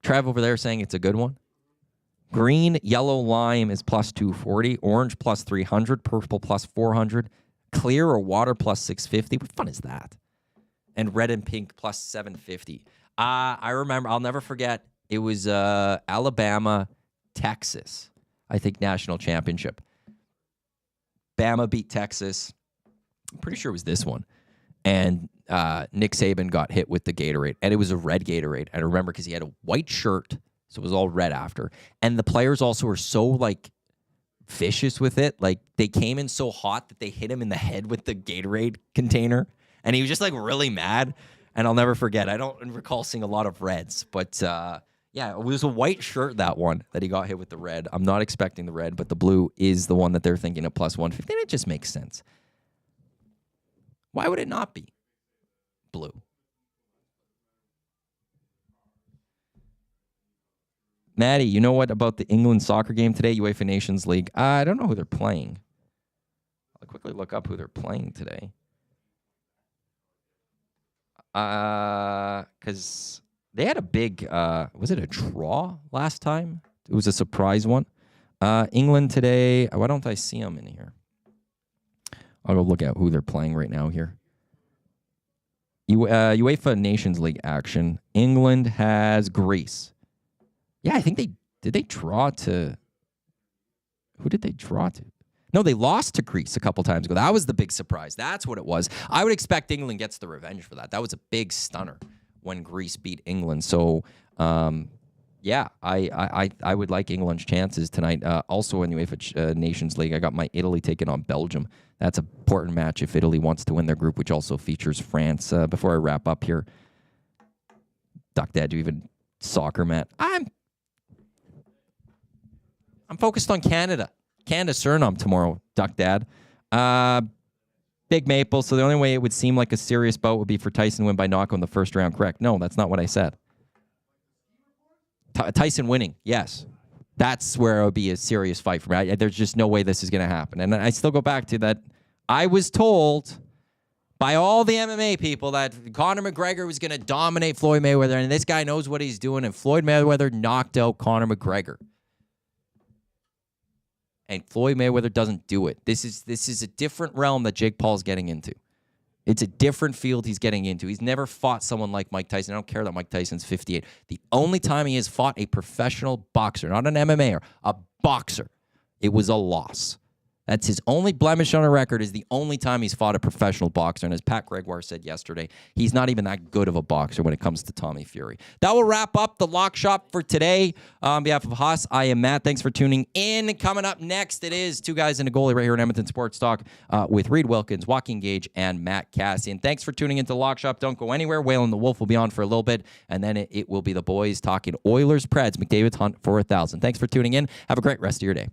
Trev over there saying it's a good one. Green, yellow, lime is plus 240. Orange plus 300. Purple plus 400. Clear or water plus 650. What fun is that? And red and pink plus 750. I remember, I'll never forget, it was Alabama, Texas, I think, national championship. Bama beat Texas. I'm pretty sure it was this one. And Nick Saban got hit with the Gatorade. And it was a red Gatorade. And I remember because he had a white shirt, so it was all red after. And the players also were so, vicious with it. They came in so hot that they hit him in the head with the Gatorade container. And he was just, really mad. And I'll never forget. I don't recall seeing a lot of reds. But, Yeah, it was a white shirt, that one, that he got hit with the red. I'm not expecting the red, but the blue is the one that they're thinking of plus 150. And it just makes sense. Why would it not be blue? Maddie, you know what about the England soccer game today, UEFA Nations League? I don't know who they're playing. I'll quickly look up who they're playing today. Because they had a big, was it a draw last time? It was a surprise one. England today, why don't I see them in here? I'll go look at who they're playing right now here. UEFA Nations League action. England has Greece. Yeah, I think did they draw to, who did they draw to? No, they lost to Greece a couple times ago. That was the big surprise. That's what it was. I would expect England gets the revenge for that. That was a big stunner when Greece beat England. So, yeah, I would like England's chances tonight. Also in the UEFA Nations League, I got my Italy taking on Belgium. That's an important match if Italy wants to win their group, which also features France. Before I wrap up here, Duck Dad, do you even soccer, Matt? I'm focused on Canada. Canada Suriname tomorrow, Duck Dad. Big Maple, so the only way it would seem like a serious bout would be for Tyson to win by knockout in the first round. Correct. No, that's not what I said. Tyson winning, yes. That's where it would be a serious fight for me. There's just no way this is going to happen. And I still go back to that. I was told by all the MMA people that Conor McGregor was going to dominate Floyd Mayweather, and this guy knows what he's doing, and Floyd Mayweather knocked out Conor McGregor. And Floyd Mayweather doesn't do it. This is a different realm that Jake Paul's getting into. It's a different field he's getting into. He's never fought someone like Mike Tyson. I don't care that Mike Tyson's 58. The only time he has fought a professional boxer, not an MMA, a boxer, it was a loss. That's his only blemish on a record, is the only time he's fought a professional boxer. And as Pat Gregoire said yesterday, he's not even that good of a boxer when it comes to Tommy Fury. That will wrap up the Lock Shop for today. On behalf of Haas, I am Matt. Thanks for tuning in. Coming up next, it is Two Guys and a Goalie right here in Edmonton Sports Talk with Reed Wilkins, Joaquin Gage, and Matt Cassian. Thanks for tuning into the Lock Shop. Don't go anywhere. Waylon the Wolf will be on for a little bit, and then it will be the boys talking Oilers, Preds, McDavid's hunt for 1,000. Thanks for tuning in. Have a great rest of your day.